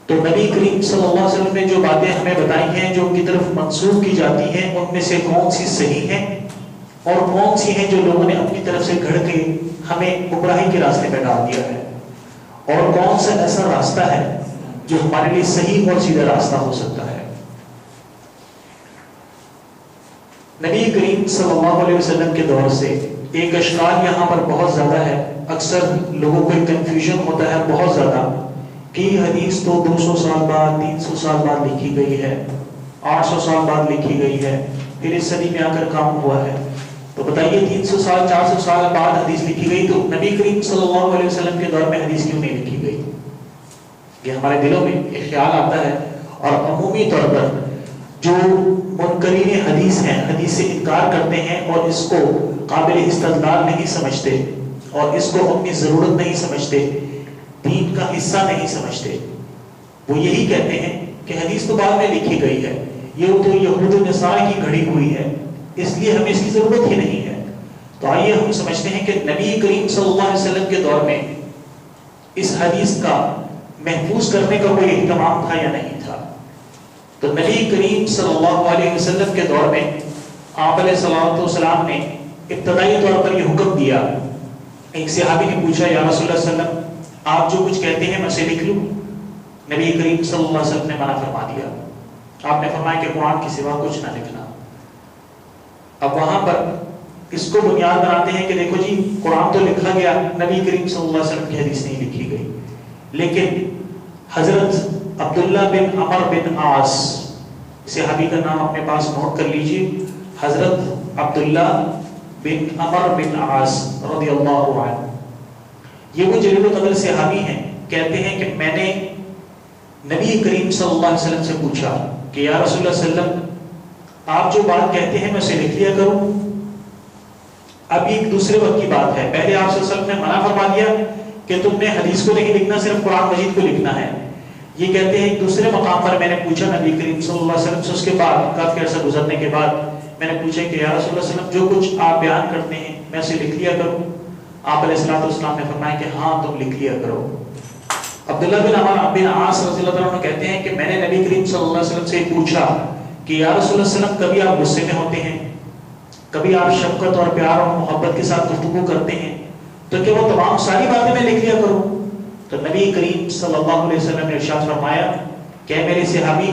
تو نبی کریم صلی اللہ علیہ وسلم نے جو باتیں ہمیں بتائی ہیں جو ان کی طرف منسوخ کی جاتی ہیں، ان میں سے کون سی صحیح ہیں اور کون سی ہیں جو لوگوں نے اپنی طرف سے گھڑ کے ہمیں گمراہی کے راستے پہ ڈال دیا ہے، اور کون سا ایسا راستہ ہے جو ہمارے لیے صحیح اور سیدھا راستہ ہو سکتا ہے۔ نبی کریم صلی اللہ علیہ وسلم کے دور سے ایک اشکال یہاں پر بہت زیادہ ہے، اکثر لوگوں کو ایک کنفیوژن ہوتا ہے بہت زیادہ کہ یہ حدیث تو 200 سال بعد 300 سال بعد لکھی گئی ہے، 800 سال بعد لکھی گئی ہے، پھر اس صدی میں آ کر کام ہوا ہے، تو بتائیے 300 سال 400 سال بعد حدیث لکھی گئی تو نبی کریم صلی اللہ علیہ وسلم کے دور میں حدیث کیوں نہیں لکھی گئی؟ یہ ہمارے دلوں میں ایک خیال آتا ہے، اور عمومی طور پر جو منکرین حدیث ہیں، حدیث سے انکار کرتے ہیں اور اس کو قابل استدلال نہیں سمجھتے اور اس کو اپنی ضرورت نہیں سمجھتے، دین کا حصہ نہیں سمجھتے، وہ یہی کہتے ہیں کہ حدیث تو بعد میں لکھی گئی ہے، یہ تو یہود و نصارہ کی گھڑی ہوئی ہے، اس لیے ہمیں اس کی ضرورت ہی نہیں ہے۔ تو آئیے ہم سمجھتے ہیں کہ نبی کریم صلی اللہ علیہ وسلم کے دور میں اس حدیث کا محفوظ کرنے کا کوئی اہتمام تھا یا نہیں تھا۔ تو نبی کریم صلی اللہ علیہ وسلم کے دور میں آپ علیہ الصلوۃ والسلام نے ابتدائی طور پر یہ حکم دیا، ایک صحابی نے پوچھا یا رسول اللہ صلی اللہ علیہ وسلم آپ جو کچھ کہتے ہیں میں اسے لکھ لوں؟ نبی کریم صلی اللہ علیہ وسلم نے منع فرما دیا، آپ نے فرمایا کہ قرآن کے سوا کچھ نہ لکھنا۔ اب وہاں پر اس کو بنیاد بناتے ہیں کہ دیکھو جی قرآن تو لکھا گیا، نبی کریم صلی اللہ علیہ وسلم کی حدیث نہیں لکھی گئی، لیکن حضرت عبداللہ بن عمر بن عاص، صحابی کا نام اپنے پاس نوٹ کر لیجئے، حضرت عبداللہ بن عمر بن عاص رضی اللہ عنہ، یہ وہ جلیل القدر صحابی ہیں، کہتے ہیں کہ میں نے نبی کریم صلی اللہ علیہ وسلم سے پوچھا کہ یا رسول اللہ صلی اللہ علیہ وسلم آپ جو بات کہتے ہیں میں اسے لکھ لیا کروں؟ اب ایک دوسرے وقت کی بات ہے، پہلے آپ صلی اللہ علیہ وسلم نے منع فرما دیا کہ تم نے حدیث کو نہیں لکھنا، صرف قرآن مجید کو لکھنا ہے۔ یہ کہتے ہیں ایک دوسرے مقام پر میں نے پوچھا نبی کریم صلی اللہ علیہ وسلم سے، اس کے بعد کافی عرصہ گزرنے کے بعد میں نے پوچھا کہ یا رسول اللہ صلی اللہ علیہ وسلم جو کچھ آپ بیان کرتے ہیں میں اسے لکھ لیا کروں؟ آپ علیہ السلام نے فرمایا کہ ہاں تم لکھ لیا کرو۔ عبداللہ بن عمر بن عاص رضی اللہ عنہ کہتے ہیں کہ میں نے نبی کریم صلی اللہ علیہ وسلم سے پوچھا کہ یا رسول اللہ صلی اللہ علیہ وسلم کبھی آپ غصے میں ہوتے ہیں، کبھی آپ شفقت اور پیار اور محبت کے ساتھ گفتگو کرتے ہیں، تو کیا وہ تمام ساری باتیں میں لکھ لیا کروں؟ تو نبی کریم صلی اللہ علیہ وسلم نے ارشاد فرمایا کہ اے میرے صحابی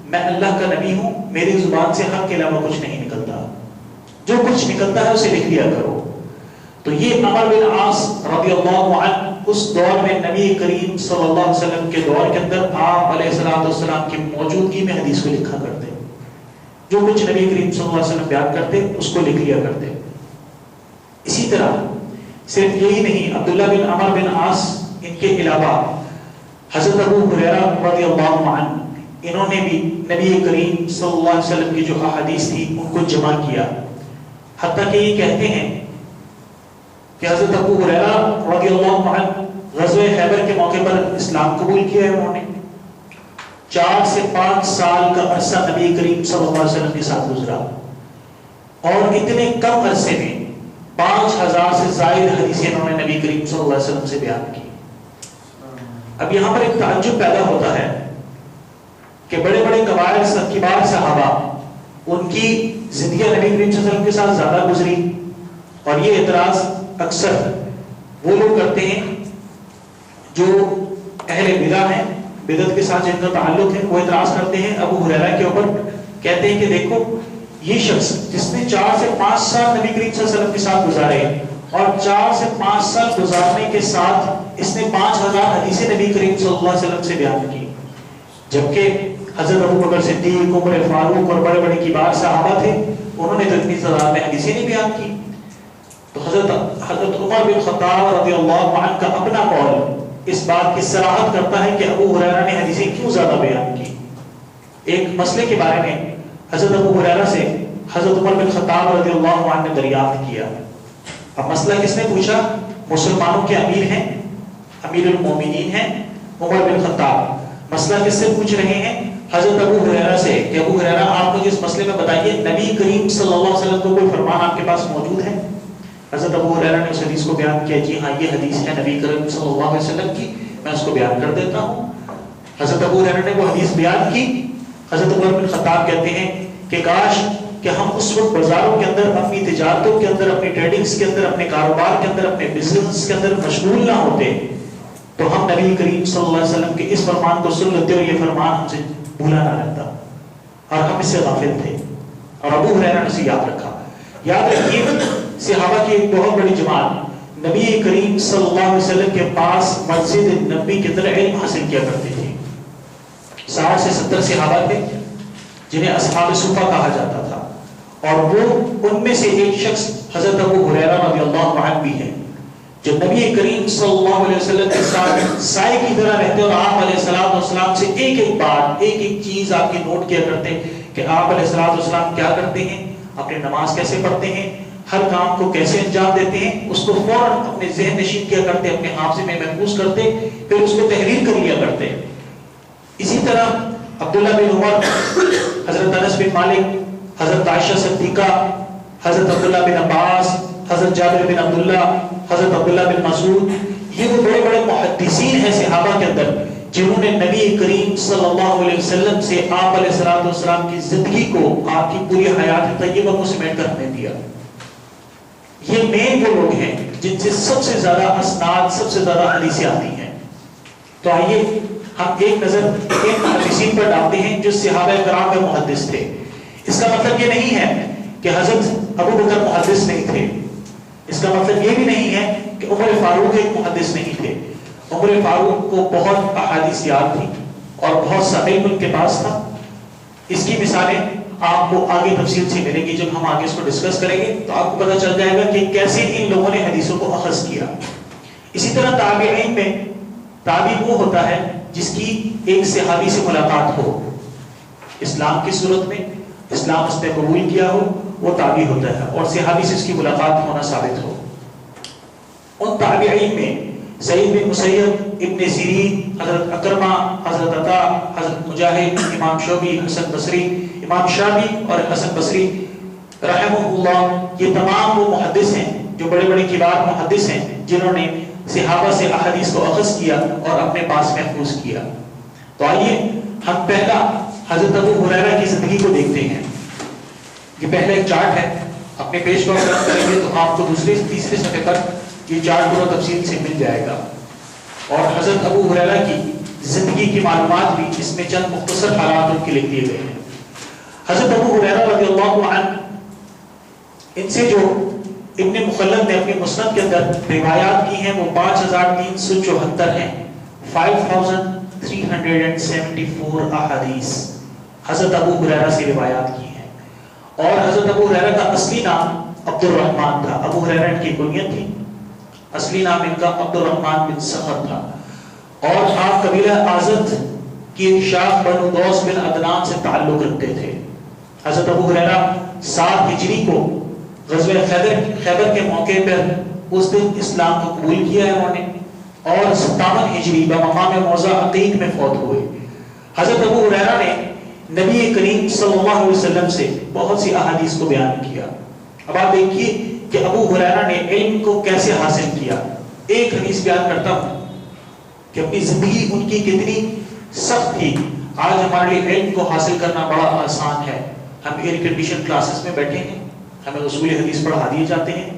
میں اللہ کا نبی ہوں، میری زبان سے حق کے علاوہ کچھ نہیں نکلتا، جو کچھ نکلتا ہے اسے لکھ لیا کرو۔ تو یہ عمر بن عاص رضی اللہ عنہ اس دور میں نبی کریم صلی اللہ علیہ وسلم کے دور کے اندر آپ علیہ السلام کی موجودگی میں حدیث کو لکھا کرتے، جو کچھ نبی کریم صلی اللہ علیہ وسلم بیان کرتے اس کو لکھ لیا کرتے۔ اسی طرح صرف یہی نہیں، عبداللہ بن عمر بن عاص ان کے علاوہ حضرت ابو ہریرہ رضی اللہ عنہ، انہوں نے بھی نبی کریم صلی اللہ علیہ وسلم کی جو احادیث تھی ان کو جمع کیا، حتیٰ کہ یہ کہتے ہیں کہ حضرت ابو ہریرہ رضی اللہ عنہ غزوہ خیبر کے موقع پر اسلام قبول کیا ہے، انہوں نے 4 سے 5 سال کا عرصہ نبی کریم صلی اللہ علیہ وسلم کے ساتھ گزرا، اور اتنے کم عرصے میں 5000 سے زائد حدیثیں انہوں نے نبی کریم صلی اللہ علیہ وسلم سے بیان کی۔ اب یہاں پر ایک تعجب پیدا ہوتا ہے کہ بڑے بڑے کبار صحابہ ان کی زندگی نبی کریم صلی اللہ علیہ وسلم کے ساتھ زیادہ گزری، اور یہ اعتراض اکثر وہ لوگ کرتے ہیں جو اہل بدع ہیں، بدعت کے ساتھ جن کا تعلق ہے، وہ اعتراض کرتے ہیں ابو ہریرہ کے اوپر، کہتے ہیں کہ دیکھو یہ شخص جس نے 4 سے 5 سال نبی کریم صلی اللہ علیہ وسلم کے ساتھ گزارے، اور 4 سے 5 سال گزارنے کے ساتھ اس نے 5000 حدیثیں نبی کریم صلی اللہ علیہ وسلم سے بیان کی، جبکہ حضرت ابو بکر صدیق، عمر فاروق اور بڑے بڑے کبار صحابہ تھے، انہوں نے تو اتنی تعداد میں حدیثیں نہیں بیان کی۔ تو حضرت عمر بن خطاب رضی اللہ عنہ کا اپنا قول اس بات کی صراحت کرتا ہے کہ ابو ہریرہ نے حدیثیں کیوں زیادہ بیان کی۔ ایک مسئلے کے بارے میں حضرت ابو ہریرہ سے حضرت عمر بن خطاب رضی اللہ عنہ نے دریافت کیا۔ اب مسئلہ کس نے پوچھا؟ مسلمانوں کے امیر ہیں، امیر المومنین ہیں عمر بن خطاب، مسئلہ کس سے پوچھ رہے ہیں؟ حضرت ابو ہریرہ سے، کہ ابو ہریرہ آپ مجھے اس مسئلے میں بتائیے نبی کریم صلی اللہ علیہ وسلم کو کوئی فرمان آپ کے پاس موجود ہے؟ حضرت ابو ہریرہ نے اس حدیث کو بیان کیا، جی ہاں یہ حدیث ہے نبی کریم صلی اللہ علیہ وسلم کی، میں اس کو بیان کر دیتا ہوں حضرت ابو ہریرہ نے وہ حدیث بیان کی. حضرت عمر بن خطاب کہتے ہیں کہ کاش کہ ہم اس وقت بازاروں کے اندر اپنی تجارتوں کے اندر اپنی ٹریڈنگز کے اندر اپنے کاروبار کے اندر اپنے بزنس کے اندر مشغول نہ ہوتے تو ہم نبی کریم صلی اللہ علیہ وسلم کے اس فرمان کو سن لیتے اور یہ فرمان ہم سے بھولا نہ رہتا اور ہم اس سے غافل تھے. اور ابو ہریرہ نے اسے یاد رکھا. یاد رکھیے صحابہ کی ایک بہت بڑی جماعت نبی کریم صلی اللہ علیہ وسلم کے پاس مسجد نبی کے اندر علم حاصل کیا کرتے تھے. 60 سے 70 صحابہ تھے جنہیں اصحاب صفہ کہا جاتا تھا اور وہ ان میں سے ایک شخص حضرت ابو ہریرہ رضی اللہ عنہ بھی ہے جو نبی کریم صلی اللہ علیہ وسلم کے ساتھ سائے کی طرح رہتے اور آپ علیہ السلام سے ایک ایک بات ایک ایک چیز آپ کی نوٹ کیا کرتے کہ آپ علیہ السلام کیا کرتے ہیں, اپنی نماز کیسے پڑھتے ہیں, ہر کام کو کیسے انجام دیتے ہیں, اس کو فوراً اپنے ذہن نشین کیا کرتے, اپنے حافظے میں محفوظ کرتے, پھر اس کو تحریر کر لیا کرتے. اسی طرح عبداللہ بن عمر, حضرت انس بن مالک, حضرت عائشہ صدیقہ, حضرت عبداللہ بن عباس, حضرت جابر بن عبداللہ, حضرت عبداللہ بن مسعود, یہ وہ بڑے بڑے محدثین ہیں صحابہ کے اندر جنہوں نے نبی کریم صلی اللہ علیہ وسلم سے آپ علیہ السلام کی زندگی کو, آپ کی پوری حیات طیبہ کو سمیٹ کر ہمیں دیا. یہ مین وہ لوگ ہیں جن سے سب سے زیادہ اسناد, سب سے زیادہ حدیثیں آتی ہیں. تو آئیے ہم ایک نظر ان محدثین پر ڈالتے ہیں جو صحابہ کرام کے محدث تھے. اس کا مطلب یہ نہیں ہے کہ حضرت ابو بکر محدث نہیں تھے. اس کا مطلب یہ بھی نہیں ہے کہ عمر فاروق ایک محدث نہیں تھے. عمر فاروق کو بہت احادیث یاد تھی اور بہت سا علم ان کے پاس تھا. اس کی مثالیں آپ کو آگے تفصیل سے ملیں گی. جب ہم آگے اس کو ڈسکس کریں گے تو آپ کو پتہ چل جائے گا کہ کیسے ان لوگوں نے حدیثوں کو اخذ کیا. اسی طرح تابعین میں تابعی وہ ہوتا ہے جس کی ایک صحابی سے ملاقات ہو اسلام کی صورت میں, اسلام اس نے قبول کیا ہو, وہ تابعی ہوتا ہے, اور صحابی سے اس کی ملاقات ہونا ثابت ہو. ان تابعین میں سعید بن مسیب, ابن سیرین, حضرت اکرمہ, حضرت عطا, حضرت مجاہد, امام شعبی, حسن بصری, امام شعبی اور حسن بصری رحمہ اللہ, یہ تمام وہ محدث ہیں جو بڑے بڑے کبار محدث ہیں جنہوں نے صحابہ سے احادیث کو اخذ کیا اور اپنے پاس محفوظ کیا. تو آئیے ہم پہلا حضرت ابو ہریرہ کی زندگی کو دیکھتے ہیں. یہ پہلا ایک چارٹ ہے, اپنے پیج کو اگر کریں گے تو آپ کو دوسرے تیسرے صفحے پر یہ چارٹ پورا تفصیل سے مل جائے گا. اور حضرت ابو ہریرہ کی زندگی کی معلومات بھی اس میں چند مختصر حالات ان کے لکھ دیے گئے ہیں. حضرت ابو ہریرہ رضی اللہ عنہ, ان سے جو ابن مخلد نے اپنی مسند کے اندر روایات کی ہیں وہ 5374 ہیں. 5374 احادیث حضرت ابو ہریرہ سے روایات کی ہیں. اور حضرت ابو ہریرہ کا اصلی نام عبد الرحمن تھا. ابو ہریرہ ان کی کنیت تھی, اصلی نام ان کا عبد الرحمن بن صخر تھا. اور آپ قبیلہ آزد کی ایک شاخ بنو دوس بن عدنان سے تعلق رکھتے تھے. حضرت ابو ہریرہ 7 ہجری کو غزوہ خیبر کے موقع پر اس دن اسلام کو قبول کیا ہے انہوں نے, اور 57 ہجری بمقام موضع عقیق میں فوت ہوئے. حضرت ابو ہریرہ نے نبی کریم صلی اللہ علیہ وسلم سے بہت سی احادیث کو بیان کیا. اب آپ دیکھیے کہ ابو ہریرہ نے علم کو کیسے حاصل کیا. ایک حدیث بیان کرتا ہوں کہ اپنی زندگی ان کی کتنی سخت تھی. آج ہمارے لیے علم کو حاصل کرنا بڑا آسان ہے. ہم ایئر کنڈیشن کلاسز میں بیٹھے ہیں, ہمیں اصول حدیث پڑھا دیے جاتے ہیں,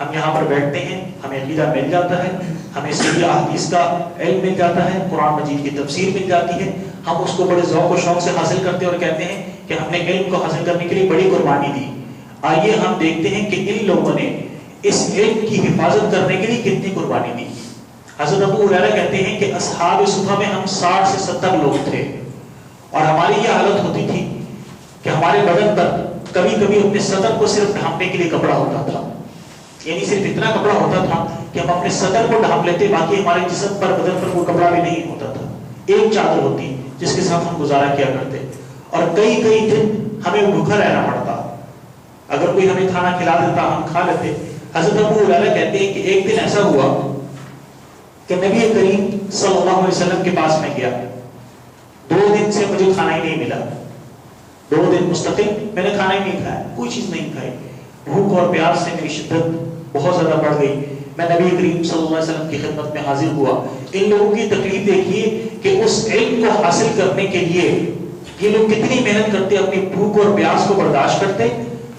ہم یہاں پر بیٹھتے ہیں, ہمیں عقیدہ مل جاتا ہے, ہمیں صحیح احادیث کا علم مل جاتا ہے, قرآن مجید کی تفسیر مل جاتی ہے. ہم اس کو بڑے ذوق و شوق سے حاصل کرتے ہیں اور کہتے ہیں کہ ہم نے علم کو حاصل کرنے کے لیے بڑی قربانی دی. آئیے ہم دیکھتے ہیں کہ ان لوگوں نے اس علم کی حفاظت کرنے کے لیے کتنی قربانی دی. حضرت ابو ہریرہ کہتے ہیں کہ اصحاب صفہ میں ہم 60 سے 70 لوگ تھے, اور ہماری یہ حالت ہوتی تھی کہ ہمارے بدن پر کبھی کبھی اپنے صدر کو صرف ڈھانپنے کے لیے کپڑا ہوتا تھا. یعنی صرف اتنا کپڑا ہوتا تھا کہ ہم اپنے صدر کو ڈھانپ لیتے, باقی ہمارے جسم پر, بدن پر کوئی کپڑا بھی نہیں ہوتا تھا. ایک چادر ہوتی جس کے ساتھ ہم گزارا کیا کرتے, اور کئی کئی دن ہمیں بھوکا رہنا پڑتا. اگر کوئی ہمیں کھانا کھلا دیتا ہم کھا لیتے. حضرت ابو ہریرہ کہتے ہیں کہ ایک دن ایسا ہوا کہ نبی کریم صلی اللہ علیہ وسلم کے پاس میں گیا. 2 دن سے مجھے کھانا ہی نہیں ملا. 2 دن مستقل میں نے کھانا ہی نہیں کھایا, کوئی چیز نہیں کھائی. بھوک اور پیاس سے میری شدت بہت زیادہ بڑھ گئی. میں نبی کریم صلی اللہ علیہ وسلم کی خدمت میں حاضر ہوا. ان لوگوں کی تکلیف دیکھیے کہ اس اس علم کو حاصل کرنے کے لیے یہ لوگ کتنی محنت کرتے، اپنی بھوک اور پیاس کو برداشت کرتے،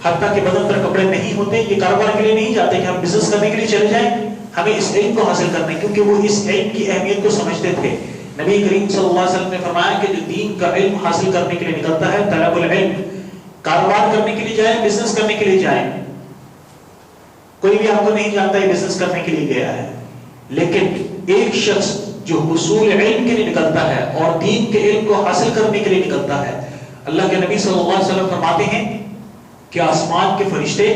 حتیٰ کہ بدن پر کپڑے نہیں ہوتے. یہ کاروبار کے لیے نہیں جاتے کہ ہم بزنس کرنے کے لیے چلے جائیں، ہمیں اس علم کو حاصل کرنا ہے، کیونکہ وہ اس علم کی اہمیت کو سمجھتے تھے. نبی کریم صلی اللہ علیہ وسلم نے فرمایا کہ جو دین کا علم حاصل کرنے کے لیے نکلتا ہے، طلب العلم، کاروبار کرنے کے لیے جائیں، بزنس کرنے کے لیے جائیں. کوئی بھی آپ کو نہیں جانتا ہے بزنس کرنے کے لیے گیا ہے، لیکن ایک شخص جو حصول علم کے لیے نکلتا ہے اور دین کے علم کو حاصل کرنے کے لیے نکلتا ہے، اللہ کے نبی صلی اللہ علیہ وسلم فرماتے ہیں کہ آسمان کے فرشتے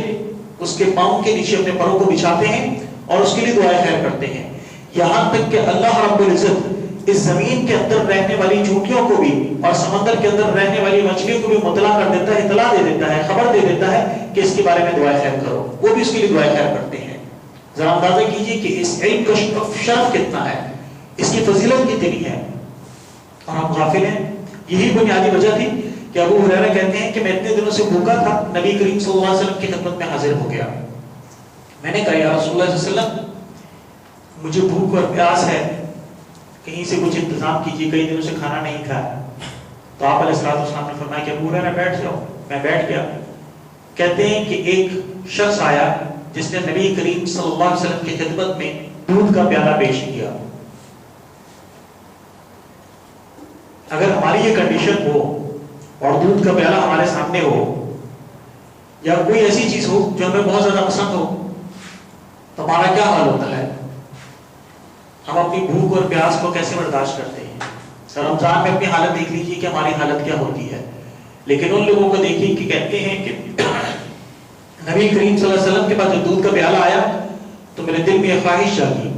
اس کے پاؤں کے نیچے اپنے پروں کو بچھاتے ہیں اور اس کے لیے دعائیں خیر کرتے ہیں. یہاں تک کہ اللہ رب العزت اس زمین کے اندر رہنے والی چونٹیوں کو بھی اور سمندر کے اندر رہنے والی مچھلیوں کو بھی مطلع کر دیتا ہے، اطلاع دے دیتا ہے، خبر دے دیتا ہے کہ اس کے بارے میں دعائیں خیر کرو. وہ بھی اس کے لیے دعائیں خیر کرتے ہیں. ذرا اندازہ کیجئے کہ اس علم کا شرف کتنا ہے، اس کی فضیلت کتنی ہے، اور ہم غافل ہیں. یہی بنیادی وجہ تھی کہ ابو ہریرہ کہتے ہیں کہ میں اتنے دنوں سے بھوکا تھا، نبی کریم صلی اللہ علیہ وسلم کی خدمت میں حاضر ہو گیا. میں نے کہا یا رسول اللہ صلی اللہ علیہ وسلم، مجھے بھوک اور پیاس ہے، کہیں سے کچھ انتظام کیجیے، کئی دنوں سے کھانا نہیں کھایا. تو آپ علیہ السلام نے فرمایا کہ ابو ہریرہ بیٹھ جاؤ. میں بیٹھ گیا. کہتے ہیں کہ ایک شخص آیا جس نے نبی کریم صلی اللہ علیہ وسلم کی خدمت میں دودھ کا پیالہ پیش کیا. اگر ہماری یہ کنڈیشن ہو اور دودھ کا پیالہ ہمارے سامنے ہو، یا کوئی ایسی چیز ہو جو ہمیں بہت زیادہ پسند ہو، تو ہمارا کیا حال ہوتا ہے؟ ہم اپنی بھوک اور پیاس کو کیسے برداشت کرتے ہیں؟ رمضان میں اپنی حالت دیکھ لیجیے کہ ہماری حالت کیا ہوتی ہے. لیکن ان لوگوں کو دیکھیے کہ کہتے ہیں کہ نبی کریم صلی اللہ علیہ وسلم کے پاس جو دودھ کا پیالہ آیا تو میرے دل میں یہ خواہش جاگی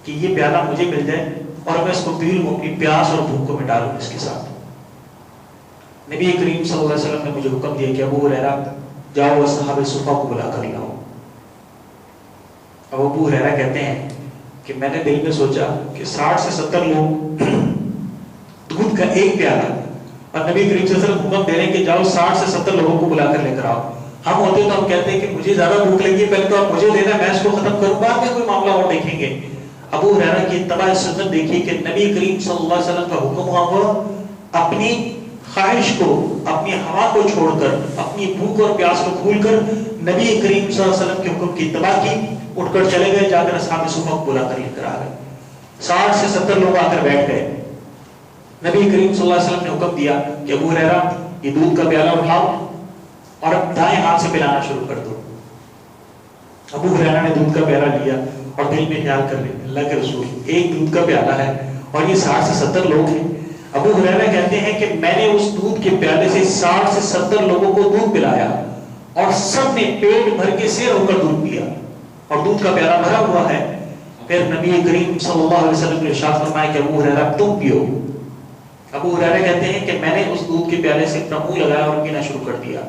کہ یہ پیالہ مجھے مل جائے اور میں اس کو پی لوں، اپنی پیاس اور بھوک کو مٹا لوں اس کے ساتھ. نبی کریم صلی اللہ علیہ وسلم نے مجھے حکم دیا کہ ابو ہریرہ جاؤ اصحاب صفہ کو بلا کر لاؤ. اب ابو ہریرہ کہتے ہیں کہ میں نے دل میں سوچا کہ 60 سے 70 لوگ دودھ کا ایک پیالہ، اور نبی کریم صلی اللہ علیہ وسلم حکم دے رہے ہیں کہ جاؤ 60 سے 70 لوگوں کو بلا کر لے کر آؤ. ہم ہوتے تو ہم کہتے ہیں کہ مجھے زیادہ بھوک لگی ہے، پہلے تو آپ مجھے دینا، میں اس کو ختم کروں، بعد میں کوئی معاملہ اور دیکھیں گے. ابو ہریرہ کی اتباع سنت دیکھیے کہ نبی کریم صلی اللہ علیہ وسلم کا حکم ہوا وہ اپنی خواہش کو، اپنی ہوا کو چھوڑ کر، اپنی بھوک اور پیاس کو بھول کر نبی کریم صلی اللہ علیہ وسلم کے حکم کی اتباع کی، اٹھ کر چلے گئے، جا کر اصحاب صفہ کو بلا کر لے کر آ گئے. 60 سے 70 لوگ آ کر بیٹھ گئے. نبی کریم صلی اللہ علیہ وسلم نے حکم دیا کہ ابو ہریرہ یہ دودھ کا پیالہ اٹھاؤ اور دائیں ہاتھ سے پلانا شروع کر دو. ابو ہریرہ نے دودھ کا پیالہ لیا اور دل میں خیال کر لیا اللہ کے رسول ایک دودھ کا پیالہ ہے اور یہ 60 سے 70 لوگ ہیں. ابو ہریرہ کہتے ہیں کہ میں نے اس دودھ کے پیالے سے 60 سے 70 لوگوں کو دودھ پلایا اور سب نے پیٹ بھر کے سیر ہو کر دودھ پیا اور دودھ کا پیالہ بھرا ہوا ہے. پھر نبی کریم صلی اللہ علیہ وسلم نے ارشاد فرمایا کہ ابو ہریرہ تم پیو. ابو ہریرہ کہتے ہیں کہ میں نے اس دودھ کے پیالے سے اپنا منہ لگایا اور پینا شروع کر دیا،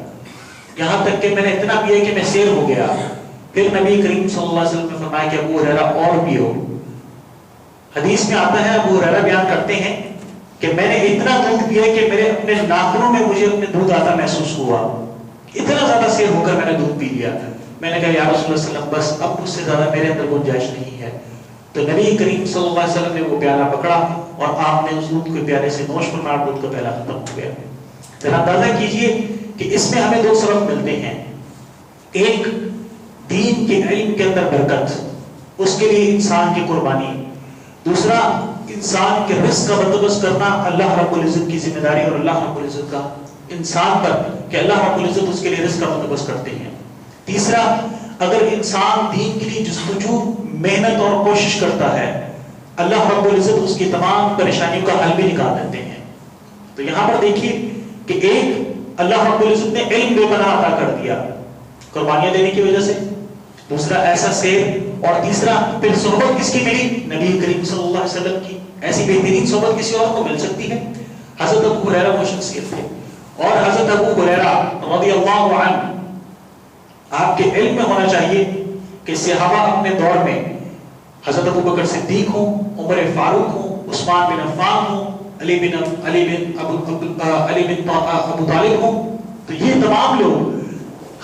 یہاں تک کہ میں نے اتنا پیا کہ میں سیر ہو گیا. پھر نبی کریم صلی اللہ علیہ وسلم نے فرمایا کہ ابو ہریرہ اور پیو. حدیث میں آتا ہے، ابو ہریرہ بیان کرتے ہیں کہ میں نے اتنا دودھ پیا کہ میرے اپنے ناخنوں میں مجھے اپنے دودھ آتا محسوس ہوا، اتنا زیادہ سیر ہو کر میں نے دودھ پی لیا. میں نے کہا یا رسول اللہ صلی اللہ علیہ وسلم بس اب مجھ سے زیادہ میرے اندر گنجائش نہیں ہے. تو نبی کریم صلی اللہ علیہ وسلم نے وہ پیالہ پکڑا اور آپ نے اس دودھ کے پیالے سے نوش فرمایا، دودھ کا پیالہ ختم ہو گیا. ذرا اندازہ کیجئے کہ اس میں ہمیں دو سبق ملتے ہیں. ایک، دین کے علم کے اندر برکت، اس کے لیے انسان کی قربانی. دوسرا، انسان کے رزق کا بندوبست کرنا اللہ رب العزت کی ذمہ داری اور اللہ رب العزت کا انسان پر کہ اللہ رب العزت اس کے لیے رزق کا بندوبست کرتے ہیں. تیسرا، اگر انسان دین کے لیے جستجو، محنت اور کوشش کرتا ہے، اللہ رب العزت اس کی تمام پریشانیوں کا حل بھی نکال دیتے ہیں. تو یہاں پر دیکھیے کہ ایک، اللہ رب العزت نے علم بے پناہ عطا کر دیا قربانیاں دینے کی وجہ سے. دوسرا، ایسا سیر. اور تیسرا، پھر صحبت کس کی ملی؟ نبی کریم صلی اللہ علیہ وسلم کی. ایسی بہترین صحبت کسی اور کو مل سکتی ہے؟ حضرت ابو ہریرہ وہ شخصیت تھے. اور حضرت ابو ہریرہ رضی اللہ عنہ، آپ کے علم میں ہونا چاہیے کہ صحابہ اپنے دور میں حضرت ابو بکر صدیق ہوں، عمر فاروق ہوں، عثمان بن عفان ہوں، علی بن ابو طالب ہوں، تو یہ تمام لوگ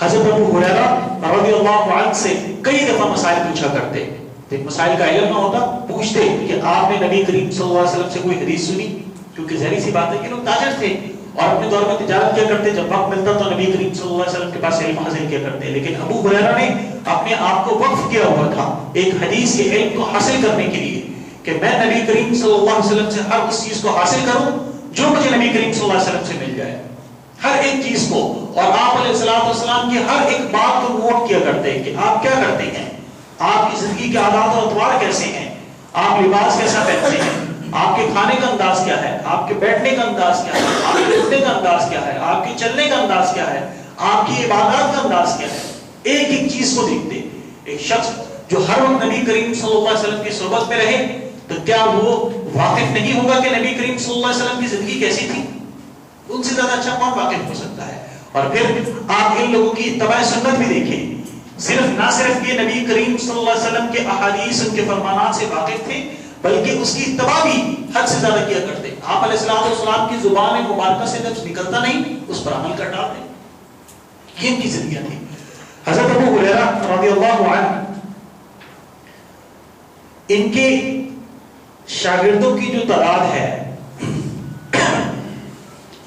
حضرت ابو ہریرہ رضی اللہ عنہ سے کئی دفعہ مسائل پوچھا کرتے. تو مسائل کا علم نہ ہوتا، پوچھتے کہ آپ نے نبی کریم صلی اللہ علیہ وسلم سے کوئی حدیث سنی، کیونکہ ظاہری سی بات ہے کہ لوگ تاجر تھے اور اپنے دور میں تجارت کیا کرتے، جب وقت ملتا تو نبی کریم صلی اللہ علیہ وسلم کے پاس علم حاصل کیا کرتے. لیکن ابو ہریرہ نے اپنے آپ کو وقف کیا ہوا تھا ایک حدیث کے علم کو حاصل کرنے کے لیے کہ میں نبی کریم صلی اللہ علیہ وسلم سے ہر اس چیز کو حاصل کروں جو مجھے نبی کریم صلی اللہ علیہ وسلم سے مل جائے، ہر ایک چیز کو. اور آپ علیہ الصلوۃ والسلام کی ہر ایک بات کو نوٹ کیا کرتے ہیں کہ آپ کیا کرتے ہیں، آپ کی زندگی کے عادات اور اطوار کیسے ہیں، آپ لباس کیسا پہنتے ہیں، آپ کے کھانے کا انداز کیا ہے، آپ کے بیٹھنے کا انداز کیا ہے، آپ کے اٹھنے کا انداز کیا ہے، آپ کے چلنے کا انداز کیا ہے، آپ کی عبادات کا انداز کیا ہے. ایک ایک چیز کو دیکھتے. ایک شخص جو ہر وقت نبی کریم صلی اللہ علیہ وسلم کی صحبت میں رہے تو کیا وہ واقف نہیں ہوگا کہ نبی کریم صلی اللہ علیہ وسلم کی زندگی کیسی تھی؟ ان سے زیادہ اچھا کون واقف ہو سکتا ہے؟ اور پھر آپ ان لوگوں کی اتباع سنت بھی دیکھیں. نہ صرف یہ نبی کریم صلی اللہ علیہ وسلم کے احادیث، ان کے فرمانات سے واقف تھے، بلکہ اس کی اتباع بھی حد سے زیادہ کیا کرتے. آپ علیہ الصلوۃ والسلام کی زبان مبارکہ سے جب نکلتا نہیں اس پر عمل کر ڈالتے. یہ ان کی زندگیاں تھی. حضرت ابو ہریرہ رضی اللہ عنہ، ان کے شاگردوں کی جو تعداد ہے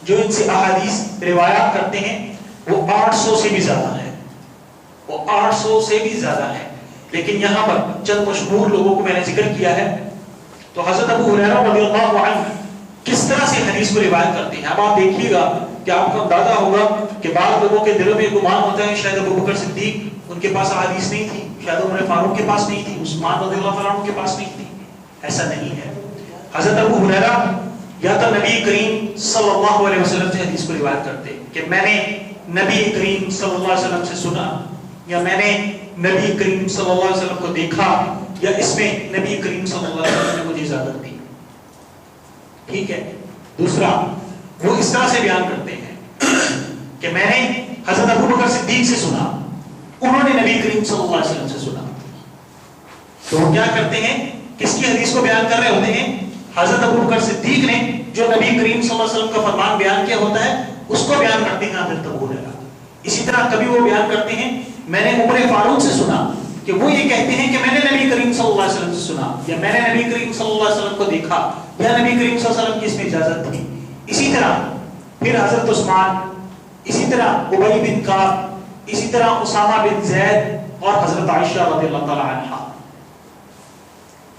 جو ان سے احادیث روایات کرتے ہیں وہ 800 سے بھی زیادہ ہے، وہ 800 سے بھی زیادہ ہے. لیکن یہاں پر چند مشہور لوگوں کو میں نے ذکر کیا ہے. تو حضرت ابو ہریرہ رضی اللہ عنہ کس طرح سے حدیث کو روایت کرتے ہیں. اب آپ دیکھیے گا کہ آپ کو اندازہ ہوگا کہ بعض لوگوں کے دلوں میں گمان ہوتا ہے شاید ابو بکر صدیق ان کے پاس احادیث نہیں تھی، شاید عمر فاروق کے پاس نہیں تھی، عثمان رضی اللہ عنہ کے پاس نہیں تھی. ایسا نہیں ہے. حضرت ابو ہریرہ یا تو نبی کریم صلی اللہ علیہ وسلم سے حدیث کو روایت کرتے کہ میں نے نبی کریم صلی اللہ علیہ وسلم سے سنا، یا میں نے نبی کریم صلی اللہ علیہ وسلم کو دیکھا، یا اس میں نبی کریم صلی اللہ علیہ وسلم نے مجھے اجازت دی. ٹھیک ہے. دوسرا وہ اس طرح سے بیان کرتے ہیں کہ میں نے حضرت ابو بکر صدیق سے سنا، انہوں نے نبی کریم صلی اللہ علیہ وسلم سے سنا. تو وہ کیا کرتے ہیں، کس کی حدیث کو بیان کر رہے ہوتے ہیں؟ حضرت ابو بکر صدیق نے جو نبی کریم صلی اللہ علیہ وسلم کا فرمان بیان کیا ہوتا ہے اس کو بیان کرتے ہیں حضرت ابو ہریرہ. اسی طرح کبھی وہ بیان کرتے ہیں میں نے عمر فاروق سے سنا، کہ وہ یہ کہتے ہیں کہ میں نے نبی کریم صلی اللہ علیہ وسلم سے سنا، یا میں نے نبی کریم صلی اللہ علیہ وسلم کو دیکھا، یا نبی کریم صلی اللہ علیہ وسلم کی اس میں اجازت تھی. اسی طرح پھر حضرت عثمان، اسی طرح ابی بن کعب، اسی طرح اسامہ بن زید اور حضرت عائشہ رضی اللہ تعالی عنہا.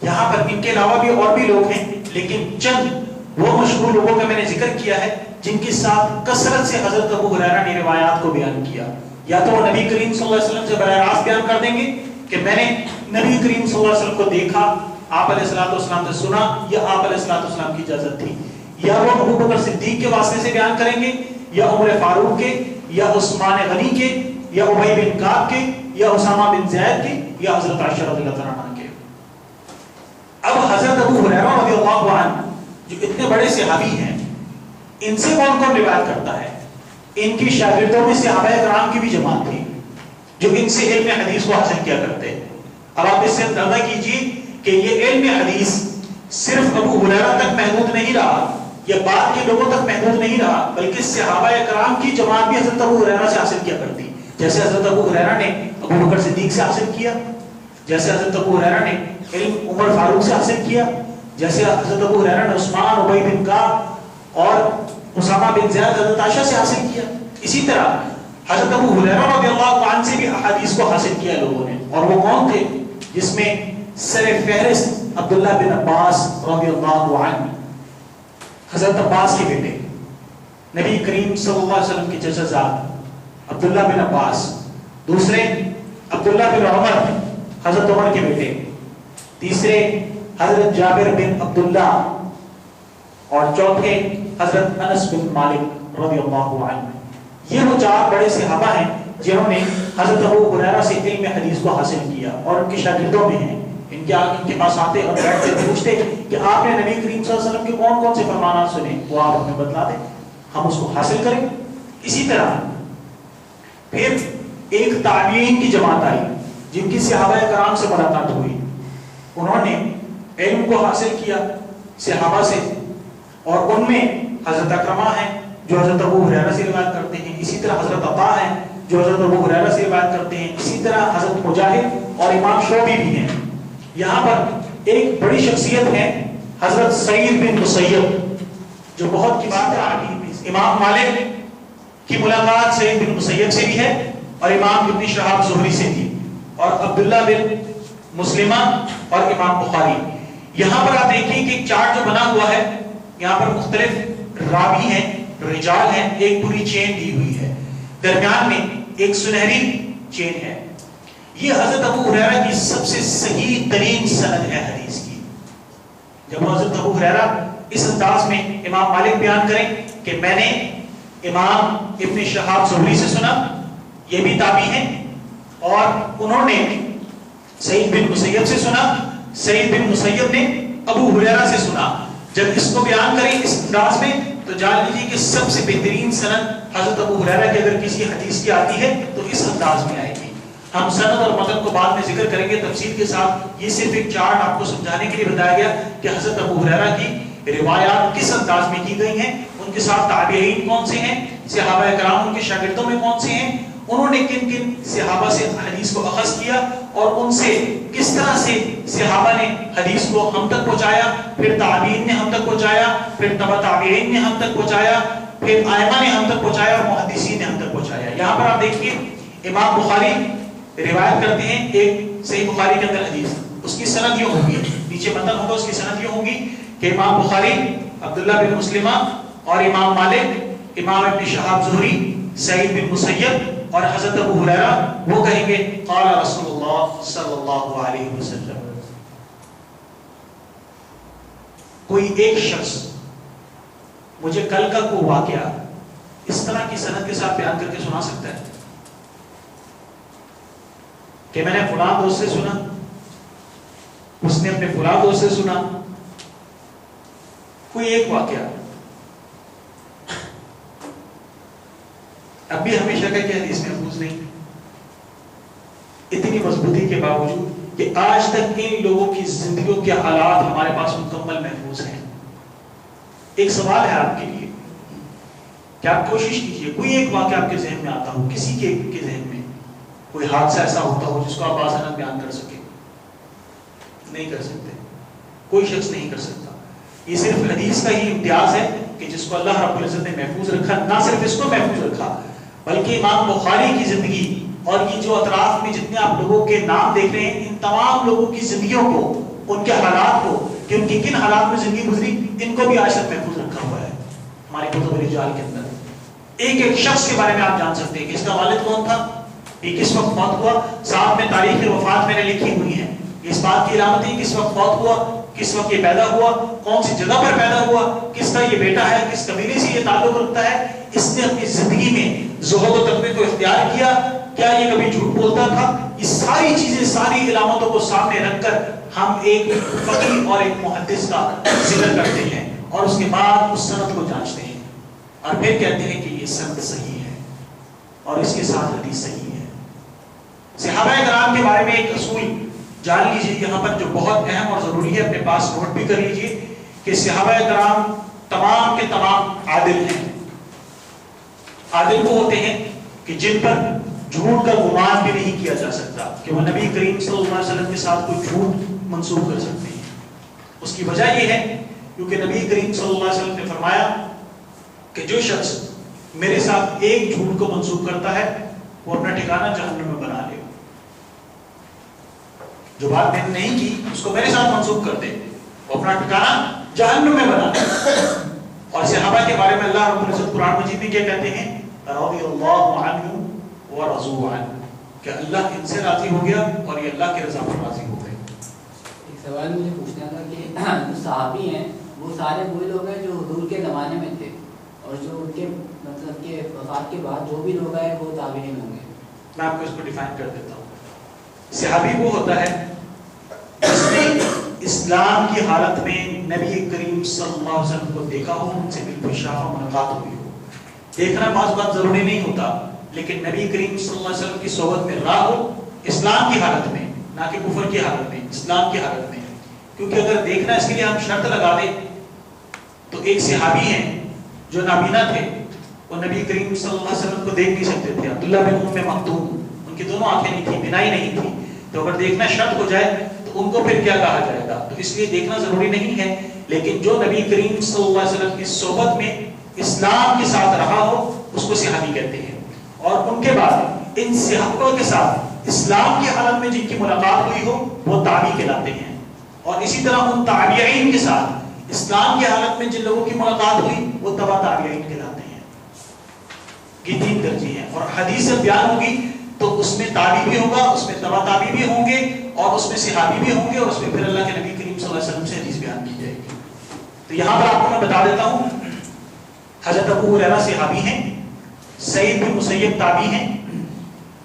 یہاں پر ان کے علاوہ بھی اور بھی لوگ ہیں، لیکن چند وہ مشہور لوگوں کا میں نے ذکر کیا ہے جن کے ساتھ کثرت سے حضرت ابو ہریرہ نے روایات کو بیان کیا. یا تو وہ نبی کریم صلی اللہ علیہ وسلم سے براہ راست بیان کر دیں گے کہ میں نے نبی کریم صلی اللہ علیہ وسلم کو دیکھا، آپ علیہ الصلوۃ والسلام سے سنا، یا آپ علیہ الصلوۃ والسلام کی اجازت تھی. یا وہ ابو بکر صدیق کے واسطے سے بیان کریں گے، یا عمر فاروق کے، یا عثمان غنی کے، یا ابی بن کعب کے، یا اسامہ بن زید کے، یا حضرت عائشہ رضی اللہ عنہا کے. اب حضرت ابو ہریرہ رضی اللہ عنہ جو اتنے بڑے صحابی ہیں، ان سے کون کون روایت کرتا ہے؟ ان کی شاگردوں میں صحابہ کرام کی بھی جماعت تھی جو ان سے علم حدیث کو حاصل کیا کرتے ہیں. اب آپ اس سے اندازہ کیجئے کہ یہ علم حدیث صرف ابو ہریرہ تک محدود نہیں رہا، یا بعد کے لوگوں تک محدود نہیں رہا، بلکہ صحابہ کرام کی جماعت بھی حضرت ابو ہریرہ سے حاصل کیا کرتی. جیسے حضرت ابو ہریرہ نے ابو بکر صدیق سے حاصل کیا، جیسے حضرت ابو ہریرہ نے علم عمر فاروق سے حاصل کیا، جیسے حضرت ابو ہریرہ نے عثمان، ابی بن کعب اور اسامہ بن زید حضرت عائشہ سے حاصل کیا. اسی طرح حضرت ابو ہریرہ رضی اللہ عنہ سے بھی احادیث کو حاصل کیا لوگوں نے. اور وہ کون تھے؟ جس میں سر فہرست عبداللہ بن عباس رضی اللہ عنہ، حضرت عباس کے بیٹے، نبی کریم صلی اللہ علیہ وسلم کے چچا زاد عبداللہ بن عباس. دوسرے عبداللہ بن عمر، حضرت عمر کے بیٹے. تیسرے حضرت جابر بن عبداللہ، اور چوتھے حضرت انس بن مالک رضی اللہ عنہ. یہ وہ چار بڑے صحابہ ہیں جنہوں نے حضرت ابو ہریرہ سے علم حدیث کو حاصل کیا، اور ان کے شاگردوں میں ہیں. ان کے پاس آتے اور بیٹھتے پوچھتے کہ آپ نے نبی کریم صلی اللہ علیہ وسلم کے کون کون سے فرمانات سنے، وہ آپ ہمیں بتلا دیں، ہم اس کو حاصل کریں. اسی طرح پھر ایک تابعین کی جماعت آئی جن کی صحابہ کرام سے ملاقات ہوئی. انہوں نے علم کو حاصل کیا صحابہ سے، اور ان میں حضرت اکرمہ ہیں جو حضرت ابو ہریرہ سے روایت کرتے ہیں. اسی طرح حضرت عطا ہیں جو حضرت ابو ہریرہ سے روایت کرتے ہیں. اسی طرح حضرت مجاہد اور امام شعبی بھی ہیں یہاں پر ایک بڑی شخصیت ہے حضرت سعید بن مسیب جو بہت کی بات ہے. امام مالک کی ملاقات سعید بن مسیب سے بھی ہے اور امام ابن شہاب زہری سے بھی, اور عبداللہ بن مسلمہ اور امام بخاری. یہاں پر آپ دیکھیں کہ چارٹ جو بنا ہوا ہے یہاں پر مختلف راوی ہیں, رجال ہیں, ایک پوری چین دی ہوئی ہے, درمیان میں ایک سنہری چین ہے. یہ حضرت ابو ہریرہ کی سب سے صحیح ترین سند ہے حدیث کی. جب حضرت ابو ہریرہ اس انداز میں امام مالک بیان کریں کہ میں نے امام ابن شہاب زہری سے سنا, یہ بھی تابعی ہیں, اور انہوں نے سعید بن مسیب سے سنا, سعید بن مسیب نے ابو ہریرہ سے سنا. جب اس کو بیان کریں اس انداز میں تو جان لیجیے کہ سب سے بہترین سند حضرت ابو ہریرہ کی اگر کسی حدیث کی آتی ہے تو اس انداز میں آئے گی. ہم سند اور متن کو بعد میں ذکر کریں گے تفصیل کے ساتھ. یہ صرف ایک چارٹ آپ کو سمجھانے کے لیے بتایا گیا کہ حضرت ابو ہریرہ کی روایات کس انداز میں کی گئی ہیں, ان کے ساتھ تابعین کون سے ہیں, صحابہ کرام ان کے شاگردوں میں کون سے ہیں, انہوں نے کن کن صحابہ سے حدیث کو اخذ کیا اور ان سے کس طرح سے صحابہ نے حدیث کو ہم تک پہنچایا, پھر تابعین نے ہم تک پہنچایا, پھر تبع تابعین نے ہم تک پہنچایا, پھر ائمہ نے ہم تک پہنچایا اور محدثین نے ہم تک پہنچایا. یہاں پر آپ دیکھیے امام بخاری روایت کرتے ہیں ایک صحیح بخاری کے اندر حدیث, اس کی سند یہ ہوگی, نیچے متن ہوگا, اس کی سند یہ ہوگی کہ امام بخاری عبداللہ بن مسلمہ اور امام مالک, امام ابن شہاب زہری, سعید بن مسیب اور حضرت ابو ہریرہ وہ کہیں گے قال رسول اللہ صلی اللہ علیہ وسلم. کوئی ایک شخص مجھے کل کا کوئی واقعہ اس طرح کی سند کے ساتھ بیان کر کے سنا سکتا ہے کہ میں نے فلاں دوست سے سنا, اس نے اپنے فلاں دوست سے سنا, کوئی ایک واقعہ. اب بھی ہمیشہ کا کہ حدیث محفوظ نہیں, اتنی مضبوطی کے باوجود کہ آج تک ان لوگوں کی زندگیوں کے حالات ہمارے پاس مکمل محفوظ ہیں. ایک سوال ہے آپ کے لیے کہ آپ کوشش کیجئے کوئی ایک واقعہ آپ کے ذہن میں آتا ہو, کسی کے ذہن میں کوئی حادثہ ایسا ہوتا ہو جس کو آپ آسان بیان کر سکیں. نہیں کر سکتے, کوئی شخص نہیں کر سکتا. یہ صرف حدیث کا ہی امتیاز ہے کہ جس کو اللہ رب العزت نے محفوظ رکھا. نہ صرف اس کو محفوظ رکھا بلکہ امام بخاری کی زندگی اور یہ جو اطراف میں جتنے آپ لوگوں کے نام دیکھ رہے ہیں, ان تمام لوگوں کی زندگیوں کو, ان کے حالات کو, کہ ان کی کن حالات میں زندگی گزری, ان کو بھی آج تک محفوظ رکھا ہوا ہے ہمارے کتب رجال کے اندر. ایک ایک شخص کے بارے میں آپ جان سکتے ہیں کہ اس کا والد کون تھا, یہ کس وقت موت ہوا, ساتھ میں تاریخ وفات میں نے لکھی ہوئی ہیں. اس بات کی علامت ہے کس وقت موت ہوا, کس وقت یہ پیدا ہوا, کون سی جگہ پر پیدا ہوا, کس کا یہ بیٹا ہے, کس قبیلے سے یہ تعلق رکھتا ہے, اس نے اپنی زندگی میں زہد و تقوی کو اختیار کیا, کیا یہ کبھی جھوٹ بولتا تھا. یہ ساری چیزیں, ساری علامتوں کو سامنے رکھ کر ہم ایک فقیہ اور ایک محدث کا ذکر کرتے ہیں اور اس کے بعد اس سند کو جانچتے ہیں اور پھر کہتے ہیں کہ یہ سند صحیح ہے اور اس کے ساتھ حدیث صحیح ہے. صحابہ کرام کے بارے میں ایک اصول جان لیجیے یہاں پر جو بہت اہم اور ضروری ہے, اپنے پاس نوٹ بھی کر لیجیے کہ صحابہ کرام تمام کے تمام عادل ہیں. عادل وہ ہوتے ہیں کہ جن پر جھوٹ کا گمان بھی نہیں کیا جا سکتا کہ وہ نبی کریم صلی اللہ علیہ وسلم کے ساتھ کوئی جھوٹ منسوخ کر سکتے ہیں. اس کی وجہ یہ ہے کیونکہ نبی کریم صلی اللہ علیہ وسلم نے فرمایا کہ جو شخص میرے ساتھ ایک جھوٹ کو منسوخ کرتا ہے وہ اپنا ٹھکانہ جہنم میں بنا لے. جو بات میں نے نہیں کی اس کو میرے ساتھ منسوخ کر دے, وہ اپنا ٹھکانہ جہنم میں بنا لے. اور صحابہ کے بارے میں اللہ رب العزت قرآن مجید میں کیا کہتے ہیں, رضی اللہ عنہ ورضوا عنہ, کہ اللہ ان سے راضی ہو گیا اور یہ اللہ کی رضا پر راضی ہو گئے. ایک سوال مجھے پوچھنا تھا کہ جو صحابی ہیں وہ سارے وہی لوگ ہیں جو حضور کے زمانے میں تھے, اور جو ان کے مطلب کہ وفات کے بعد جو بھی لوگ ہیں وہ تابعین ہوں گے. میں آپ کو اس کو ڈیفائن کر دیتا ہوں. صحابی وہ ہوتا ہے جس نے اسلام کی حالت میں نبی کریم صلی اللہ علیہ وسلم کو دیکھا ہو, ان سے بالکل شافہ ملاقات ہوئی ہو. دیکھنا بعض اوقات ضروری نہیں ہوتا, لیکن نبی کریم صلی اللہ علیہ وسلم کی صحبت میں رہا ہو اسلام کی حالت میں, نہ کہ کفر کی حالت میں, اسلام کی حالت میں. کیونکہ اگر دیکھنا اس کے لیے ہم شرط لگا دیں تو ایک صحابی ہیں جو نابینا تھے, وہ نبی کریم صلی اللہ علیہ وسلم کو دیکھ نہیں سکتے تھے. عبداللہ بن ام مکتوم, ان کی دونوں آنکھیں نہیں تھی, بینائی نہیں تھی. تو اگر دیکھنا شرط ہو جائے تو تو ان کو پھر کیا کہا جائے گا؟ تو اس لیے دیکھنا ضروری نہیں ہے، لیکن جو نبی کریم صلی اللہ علیہ وسلم کی صحبت میں اسلام کے ساتھ رہا ہو اس کو صحابی کہتے ہیں، اور ان کے بعد ان صحابہ کے ساتھ اسلام کی حالت میں جن کی ملاقات ہوئی ہو وہ تابعی کہلاتے ہیں، اور اسی طرح ان تابعین کے ساتھ اسلام کی حالت میں جن لوگوں کی ملاقات ہوئی وہ تبع تابعین کہلاتے ہیں۔ یہ تین درجے ہیں، اور حدیث سے بیان ہوگی تو اس میں تابعی بھی ہوگا، اس میں تبع تابعی بھی ہوں گے، اور اس میں صحابی بھی ہوں گے، اور اس میں پھر اللہ کے نبی کریم صلی اللہ علیہ وسلم سے حدیث بیان کی جائے گی۔ تو یہاں پر آپ کو میں بتا دیتا ہوں، حضرت ابو ہریرہ صحابی ہیں، سعید بن مسیب تابعی ہیں،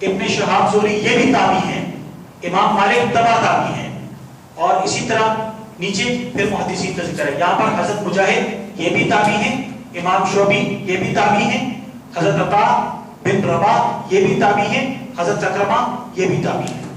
ابن شہاب زہری یہ بھی تابعی ہیں، امام مالک تبع تابعی ہیں، اور اسی طرح نیچے پھر محدثین کا ذکر ہے۔ یہاں پر حضرت مجاہد یہ بھی تابعی ہیں، امام شعبی یہ بھی تابعی ہیں، حضرت عطا بن رباح یہ بھی تابعی ہیں، حضرت اکرمہ یہ بھی تابعی ہیں۔